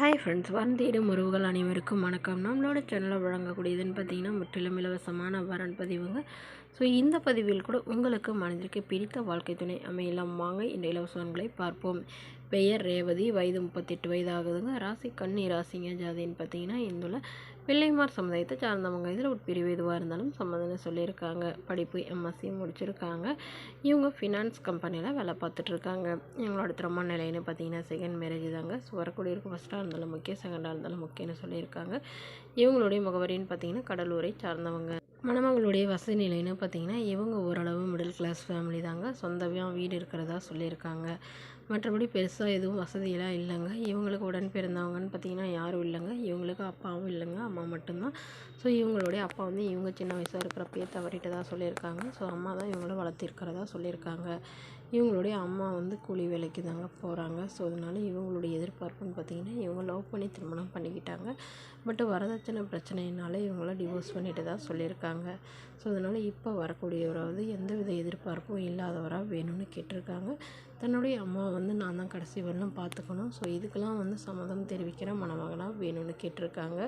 Hi friends, வரன் தேடும் உறவுகள் அனைவருக்கும் வணக்கம். நம்மளோட சேனலில் வழங்கக்கூடியதுன்னு பார்த்தீங்கன்னா முற்றிலும் இலவசமான வரன் பதிவுங்க. ஸோ இந்த பதிவில் கூட உங்களுக்கு மனதிற்கு பிடித்த வாழ்க்கை துணை அமையலாம். வாங்க இந்த இலவசங்களை பார்ப்போம். பெயர் ரேவதி, வயது 38 வயது ஆகுதுங்க. ராசி கன்னி ராசிங்க. ஜாதின்னு பார்த்தீங்கன்னா இந்துள்ள பிள்ளைமார் சமுதாயத்தை சார்ந்தவங்க. இதில் உட்பிரிவு எதுவாக இருந்தாலும் சம்மதம் சொல்லியிருக்காங்க. படிப்பு எம்எஸ்சி முடிச்சிருக்காங்க. இவங்க ஃபினான்ஸ் கம்பெனியில் வேலை பார்த்துட்ருக்காங்க. இவங்களோட திருமண நிலைன்னு பார்த்தீங்கன்னா செகண்ட் மேரேஜ் தாங்க. ஸோ வரக்கூடிய ஃபஸ்ட்டாக இருந்தாலும் முக்கியம், செகண்டாக இருந்தாலும் முக்கியம்னு சொல்லியிருக்காங்க. இவங்களுடைய முகவரின்னு பார்த்தீங்கன்னா கடலூரை சார்ந்தவங்க. மணமகளுடைய வசதி நிலைன்னு பார்த்தீங்கன்னா இவங்க ஓரளவு மிடில் கிளாஸ் ஃபேமிலி தாங்க. சொந்தமாக வீடு இருக்கிறதா சொல்லியிருக்காங்க. மற்றபடி பெருசாக எதுவும் வசதியெல்லாம் இல்லைங்க. இவங்களுக்கு உடன் பிறந்தவங்கன்னு பார்த்தீங்கன்னா யாரும் இல்லைங்க. இவங்களுக்கு அப்பாவும் இல்லைங்க, அம்மா மட்டும்தான். ஸோ இவங்களுடைய அப்பா வந்து இவங்க சின்ன வயசாக இருக்கிறப்பயே தவறிட்டதா சொல்லியிருக்காங்க. ஸோ அம்மா தான் இவங்கள வளர்த்திருக்கிறதா சொல்லியிருக்காங்க. இவங்களுடைய அம்மா வந்து கூலி வேலைக்கு தாங்க போகிறாங்க. ஸோ அதனால் இவங்களுடைய எதிர்பார்ப்புன்னு பார்த்தீங்கன்னா இவங்க லவ் பண்ணி திருமணம் பண்ணிக்கிட்டாங்க. பட் வரதட்சணை பிரச்சனையினால இவங்கள டிவோர்ஸ் பண்ணிட்டு தான் சொல்லியிருக்காங்க. ஸோ அதனால் இப்போ வரக்கூடியவராவது எந்தவித எதிர்பார்ப்பும் இல்லாதவராக வேணும்னு கேட்டிருக்காங்க. தன்னுடைய அம்மாவை வந்து நான் தான் கடைசி வரலும் பார்த்துக்கணும். ஸோ இதுக்கெல்லாம் வந்து சம்மதம் தெரிவிக்கிற மணமகனாக வேணும்னு கேட்டிருக்காங்க.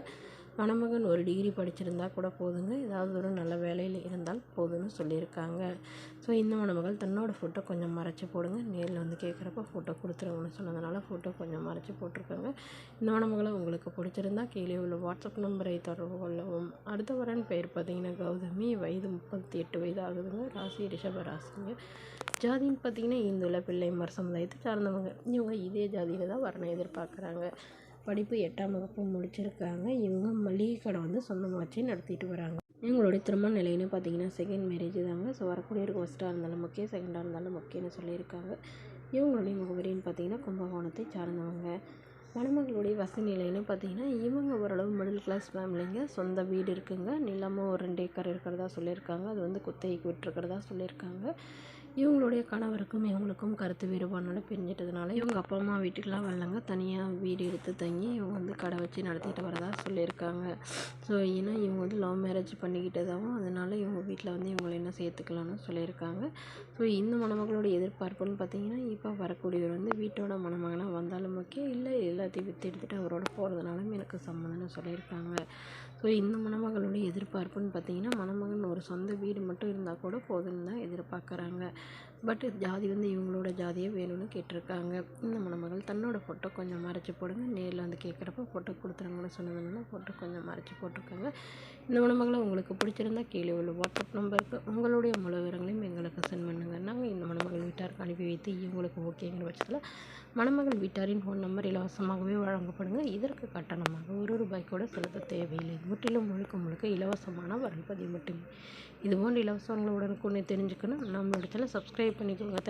மணமகன் ஒரு டிகிரி படிச்சிருந்தா கூட போதுங்க, ஏதாவது ஒரு நல்ல வேலையில் இருந்தால் போதும்னு சொல்லியிருக்காங்க. ஸோ இந்த மணமகள் தன்னோட ஃபோட்டோ கொஞ்சம் மறைச்சி போடுங்க, நேரில் வந்து கேட்குறப்ப ஃபோட்டோ கொடுத்துருங்கன்னு சொன்னதுனால ஃபோட்டோ கொஞ்சம் மறைச்சி போட்டிருக்காங்க. இந்த மணமகளை உங்களுக்கு பிடிச்சிருந்தா கீழே உள்ள வாட்ஸ்அப் நம்பரை தொடர்பு கொள்ளவும். அடுத்த வரன் பெயர் பார்த்தீங்கன்னா கௌதமி, வயது 38 வயது ஆகுதுங்க. ராசி ரிஷப ராசிங்க. ஜாதின்னு பார்த்தீங்கன்னா இந்துள்ள பிள்ளைமார் சமுதாயத்தை சார்ந்தவங்க. இவங்க இதே ஜாதியில் தான் வரணும் எதிர்பார்க்குறாங்க. படிப்பு 8ஆம் வகுப்பு முடிச்சிருக்காங்க. இவங்க மளிகை கடை வந்து சொந்தமாக வச்சு நடத்திட்டு வராங்க. இவங்களுடைய திருமண நிலைன்னு பார்த்தீங்கன்னா செகண்ட் மேரேஜ் தாங்க. ஸோ வரக்கூடியவருக்கு ஃபஸ்ட்டாக இருந்தாலும் முக்கியம், செகண்டாக இருந்தாலும் முக்கியம்னு சொல்லியிருக்காங்க. இவங்களுடைய முகவரின்னு பார்த்தீங்கன்னா கும்பகோணத்தை சார்ந்தவங்க. மணமகளுடைய வசதி நிலைன்னு பார்த்தீங்கன்னா இவங்க ஓரளவு மிடில் கிளாஸ் ஃபேமிலிங்க. சொந்த வீடு இருக்குங்க. நிலமும் ஒரு 2 ஏக்கர் இருக்கிறதா சொல்லியிருக்காங்க. அது வந்து குத்தகைக்கு விட்டுருக்கிறதா சொல்லியிருக்காங்க. இவங்களுடைய கணவருக்கும் இவங்களுக்கும் கருத்து வேறுபாடுனால பிரிஞ்சிட்டதுனால இவங்க அப்பா அம்மா வீட்டுக்கெலாம் வரலங்க. தனியாக வீடு எடுத்து தங்கி இவங்க வந்து கடை வச்சு நடத்திட்டு வரதா சொல்லியிருக்காங்க. ஸோ ஏன்னா இவங்க வந்து லவ் மேரேஜ் பண்ணிக்கிட்டதாகவும் அதனால் இவங்க வீட்டில் வந்து இவங்களை என்ன சேர்த்துக்கலான்னு சொல்லியிருக்காங்க. ஸோ இந்த மணமகளோட எதிர்பார்ப்புன்னு பார்த்தீங்கன்னா இப்போ வரக்கூடியவர் வந்து வீட்டோட மணமகனாக வந்தாலும் முக்கியம், இல்லை எல்லாத்தையும் விற்று எடுத்துகிட்டு அவரோட போகிறதுனாலும் எனக்கு சம்மதம்னு சொல்லியிருக்காங்க. ஸோ இந்த மணமகளுடைய எதிர்பார்ப்புன்னு பார்த்தீங்கன்னா மணமகன் ஒரு சொந்த வீடு மட்டும் இருந்தால் கூட போதும்னு தான் எதிர்பார்க்குறாங்க. பட் ஜாதி வந்து இவங்களோட ஜாதியே வேணும்னு கேட்டிருக்காங்க. இந்த மணமகள் தன்னோட ஃபோட்டோ கொஞ்சம் மறைச்சி போடுங்க, நேரில் வந்து கேட்குறப்ப ஃபோட்டோ கொடுத்துருங்கன்னு சொன்னதுனால ஃபோட்டோ கொஞ்சம் மறைச்சி போட்டிருக்காங்க. இந்த மணமகளை உங்களுக்கு பிடிச்சிருந்தா கீழே உள்ள வாட்ஸ்அப் நம்பருக்கு உங்களுடைய முழு விவரங்களையும் எங்களுக்கு சென்ட் பண்ணுங்க. நாங்கள் இந்த மணமகள் வீட்டாருக்கு அனுப்பி வைத்து இவங்களுக்கு ஓகேங்கிற பட்சத்தில் மணமகள் வீட்டாரின் ஃபோன் நம்பர் இலவசமாகவே வழங்கப்படுங்க. இதற்கு கட்டணமாக ₹1 கூட செலுத்த தேவையில்லை. முற்றிலும் முழுக்க இலவசமான வரன் பதிவு மட்டுமே. இதுபோன்ற இலவசங்களை உடனுக்குடனே தெரிஞ்சுக்கணும் நம்மளோட சேனலை சப்ஸ்கிரைப் பண்ணிக்கோங்க.